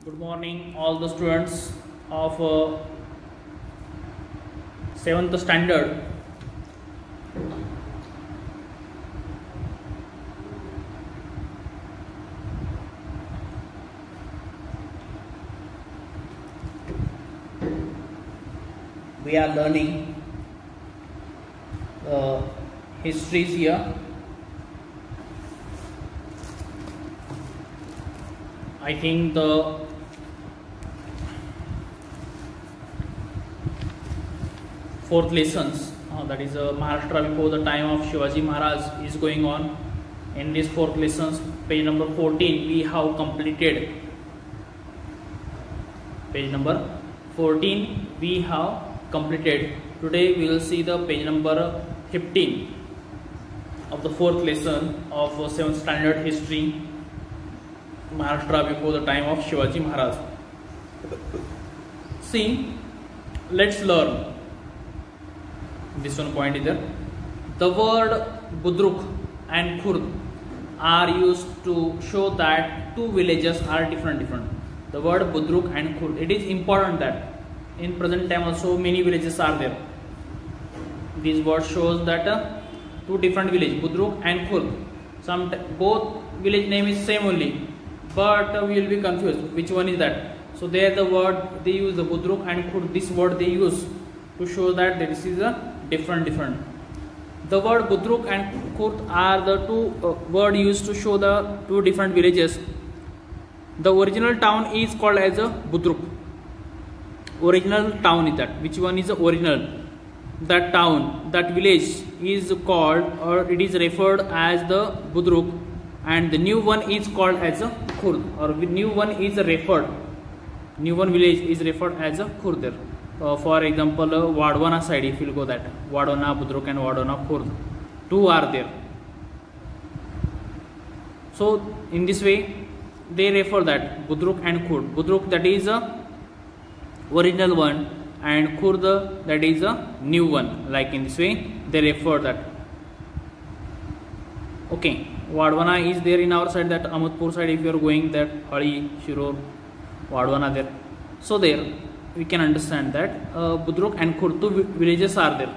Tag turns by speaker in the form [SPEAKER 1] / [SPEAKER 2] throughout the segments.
[SPEAKER 1] Good morning, all the students of 7th standard. We are learning histories here. I think the fourth lessons, that is Maharashtra before the time of Shivaji Maharaj, is going on. In this fourth lessons, page number 14, we have completed. Page number 14 we have completed. Today we will see the page number 15 of the fourth lesson of 7th standard history, Maharashtra before the time of Shivaji Maharaj. See, let's learn. This one point is there. The word Budruk and Khurd are used to show that two villages are different. The word Budruk and Khurd. It is important that in present time also many villages are there. This word shows that two different villages, Budruk and Khurd. Both village name is same only, but we will be confused which one is that. So there the word they use, the Budruk and Khurd, this word they use to show that this is a different. The word Budruk and Khurd are the two word used to show the two different villages. The original town is called as a Budruk. Original town is that. Which one is the original? That town, that village is called, or it is referred as the Budruk, and the new one is called as a Khurd, or new one is referred. New one village is referred as a Khurd there. For example, Wadwana side, if you go that, Wadwana Budruk and Wadwana Khurd, two are there. So in this way they refer that Budruk and Khurd. Budruk, that is a original one, and Khurd, that is a new one. Like in this way they refer that. Okay, Wadwana is there in our side, that Amadpur side, if you are going that Hali, Shirur, Wadwana there. So there we can understand that Budruk and Khurd, two villages are there.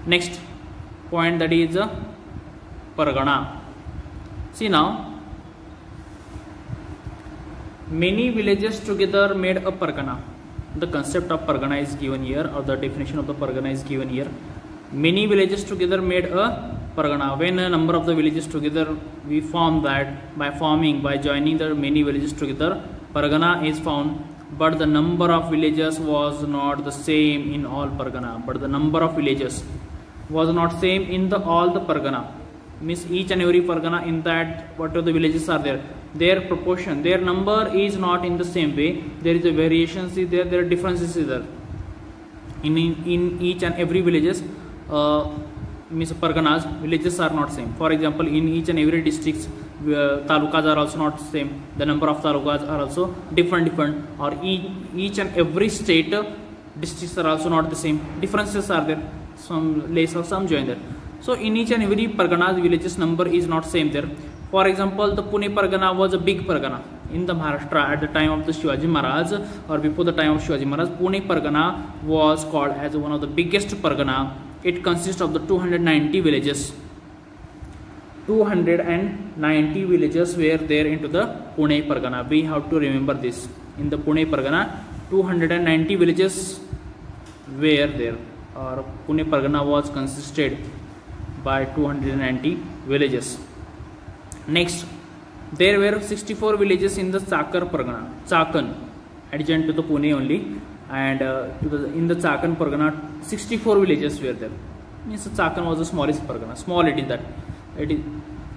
[SPEAKER 1] Next point, that is Pargana. See now, many villages together made a Pargana. The concept of Pargana is given here, or the definition of the Pargana is given here. Many villages together made a Pargana. When a number of the villages together, we form that by joining the many villages together, Pargana is found. But the number of villages was not the same in all Pargana. But the number of villages was not same in all the Pargana. Means each and every Pargana, in that what are the villages are there, their proportion, their number is not in the same way. There is a variation. See there are differences there. In each and every villages, means Parganas, villages are not same. For example, in each and every districts, talukas are also not same. The number of talukas are also different. Or each and every state, districts are also not the same. Differences are there. Some less or some join there. So in each and every Parganas, villages number is not same there. For example, the Pune Pargana was a big Pargana in the Maharashtra at the time of the Shivaji Maharaj, or before the time of Shivaji Maharaj. Pune Pargana was called as one of the biggest Pargana. It consists of the 290 villages. 290 villages were there into the Pune Pargana. We have to remember this. In the Pune Pargana, 290 villages were there, or Pune Pargana was consisted by 290 villages. Next, there were 64 villages in the Chakan Pargana. Chakan, adjacent to the Pune only, and in the Chakan Pargana, 64 villages were there. Means Chakan was the smallest Pargana. Small it is that. It is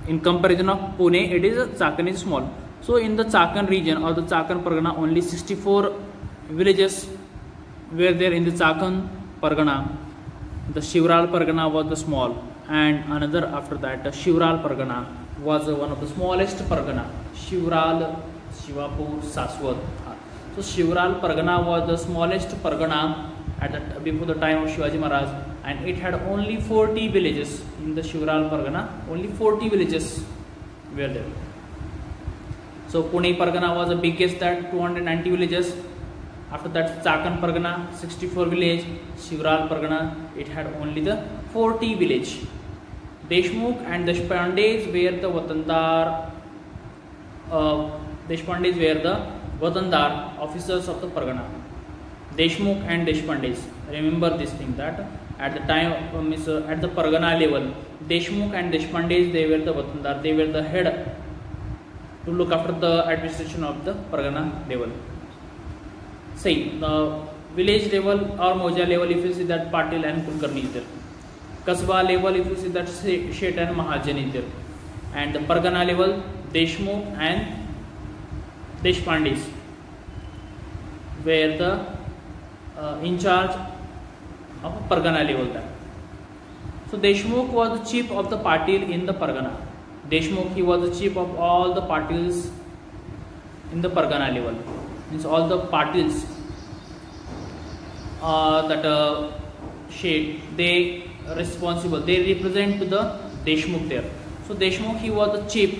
[SPEAKER 1] in comparison of Pune, it is Chakan is small. So in the Chakan region or the Chakan Pargana, only 64 villages were there in the Chakan Pargana. The Shivral Pargana was the small, and another after that, the Shivral Pargana was one of the smallest Pargana. Shivral, Shivapur, Saswat. So Shivral Pargana was the smallest Pargana at before the time of Shivaji Maharaj, and it had only 40 villages. In the Shivral Pargana, only 40 villages were there. So Pune Pargana was the biggest, that 290 villages. After that, Chakan Pargana 64 village. Shivral Pargana, it had only the 40 village. Deshmukh and Deshpandes were the Watandar officers of the Pargana. Deshmukh and Deshpandes. Remember this thing, that at the time at the Pargana level, Deshmukh and Deshpandes, they were the Watandar. They were the head to look after the administration of the Pargana level. Say the village level or Moja level, if you see that Patil and Kulkarni is there. Kasba level, if you see that Shet and Mahajan is there. And the Pargana level, Deshmukh and Deshpandis were the in charge of Pargana level. That. So Deshmukh was the chief of the Patil in the Pargana. Deshmukh, he was the chief of all the Patils in the Pargana level. Means all the Patils that Shet, they responsible, they represent to the Deshmukh there. So Deshmukh, he was the chief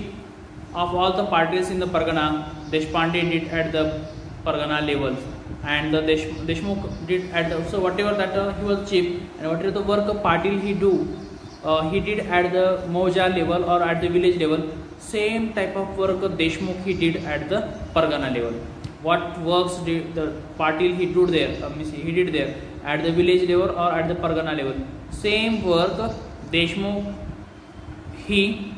[SPEAKER 1] of all the Patils in the Pargana. Deshpande did at the Pargana level, and the Deshmukh did at the, so whatever that he was chief, and whatever the work of Patil he did at the Moja level or at the village level, same type of work of Deshmukh he did at the Pargana level. What works did the Patil he did there at the village level or at the Pargana level, same work Deshmukh he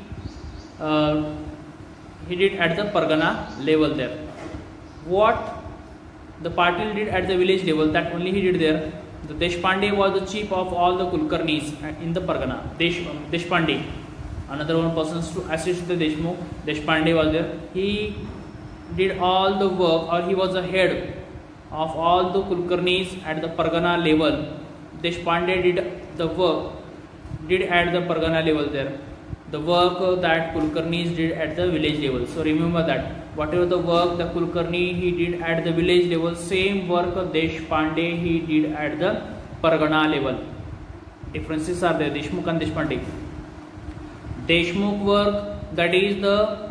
[SPEAKER 1] did at the Pargana level there. What the Patil did at the village level, that only he did there. The Deshpande was the chief of all the Kulkarnis in the Pargana. Deshpande, another one person to assist the Deshmukh. Deshpande was there. He did all the work, or he was the head of all the Kulkarnis at the Pargana level. Deshpande did the work, did at the Pargana level there. The work that Kulkarnis did at the village level. So remember that whatever the work the Kulkarni he did at the village level, same work Deshpande he did at the Pargana level. Differences are there, Deshmukh and Deshpande. Deshmukh work, that is the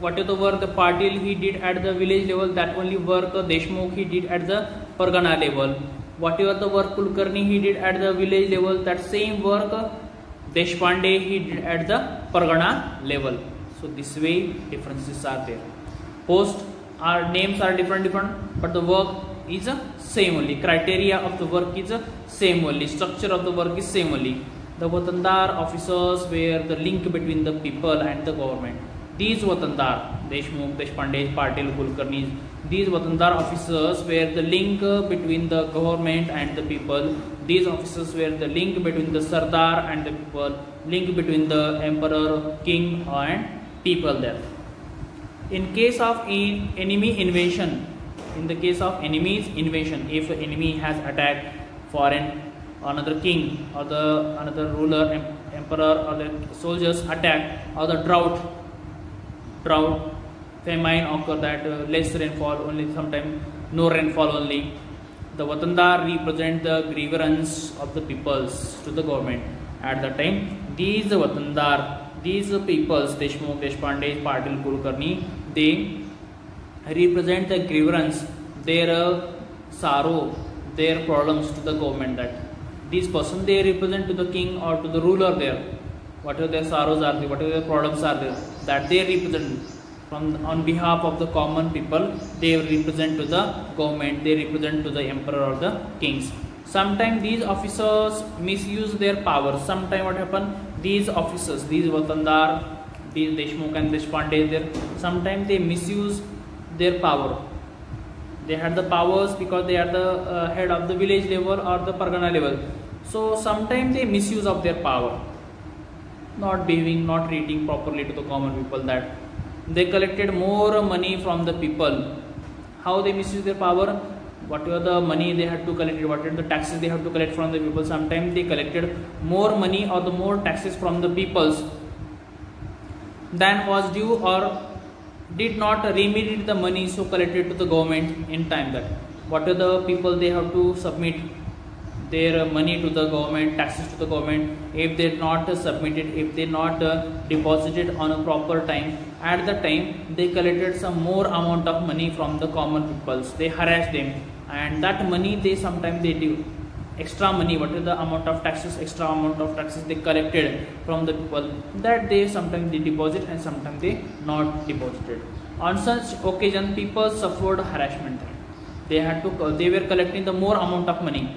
[SPEAKER 1] whatever the work the Patil he did at the village level, that only work Deshmukh he did at the Pargana level. Whatever the work Kulkarni he did at the village level, that same work Deshpande he did at the Pargana level. So this way differences are there. Post our names are different, but the work is same only. Criteria of the work is same only. Structure of the work is same only. The Watandar officers were the link between the people and the government. These Watandar, Deshmukh, Deshpande, Patil, Kulkarni, these Watandar officers were the link between the government and the people. These officers were the link between the Sardar and the people, link between the emperor, king and people there. In case of enemy invasion, in the case of enemy's invasion, if the enemy has attacked foreign, another king or the another ruler, emperor or the soldiers attack, or the drought, famine occur, that less rainfall, only sometimes no rainfall only. The Watandar represent the grievance of the peoples to the government. At the time, these Watandar, these peoples, Deshmukh, Deshpande, Patil, Kulkarni, they represent the grievance, their sorrow, their problems to the government. That these persons, they represent to the king or to the ruler there. Whatever their sorrows are there, whatever their problems are there, that they represent on behalf of the common people, they represent to the government, they represent to the emperor or the kings. Sometimes these officers misuse their power. Sometimes what happen, these officers, these Watandar, these Deshmukh and Deshpande, there, sometimes they misuse their power. They had the powers because they are the head of the village level or the Pargana level. So sometimes they misuse of their power, not behaving, not treating properly to the common people. That they collected more money from the people. How they misuse their power? Whatever the money they had to collect, whatever the taxes they have to collect from the people, sometimes they collected more money or the more taxes from the peoples than was due, or did not remit the money so collected to the government in time. That whatever the people they have to submit their money to the government, taxes to the government, if they not submitted, if they not deposited on a proper time, at the time they collected some more amount of money from the common peoples. They harass them, and that money they sometimes they do extra money, what is the amount of taxes, extra amount of taxes they collected from the people, that they sometimes they deposit and sometimes they not deposited. On such occasion people suffered harassment. They were collecting the more amount of money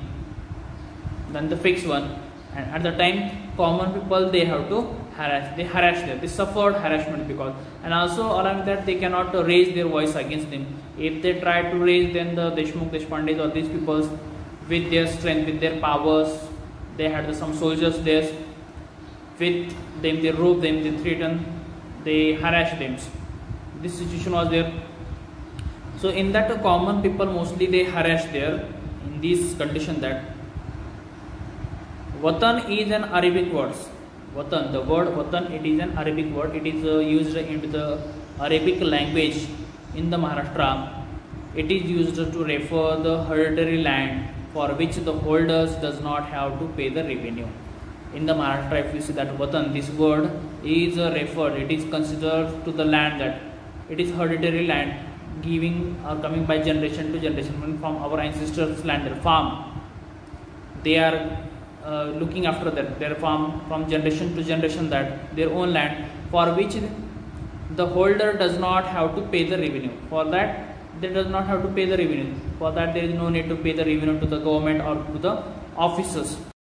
[SPEAKER 1] than the fixed one, and at the time common people they have to harass them. They suffered harassment because, and also along with that they cannot raise their voice against them. If they try to raise, then the Deshmukh, Deshpande or these peoples with their strength, with their powers, they had some soldiers there with them, they rope them, they threaten, they harass them. This situation was there. So in that common people mostly they harass there in this condition. That Watan is an Arabic word. Watan, the word Watan, it is an Arabic word. It is used into the Arabic language in the Maharashtra. It is used to refer the hereditary land for which the holders does not have to pay the revenue. In the Maharashtra, if you see that Watan, this word is referred, it is considered to the land that it is hereditary land, giving or coming by generation to generation from our ancestors' land, their farm. They are looking after that, their farm from generation to generation, that their own land for which the holder does not have to pay the revenue. For that they does not have to pay the revenue. For that there is no need to pay the revenue to the government or to the officers.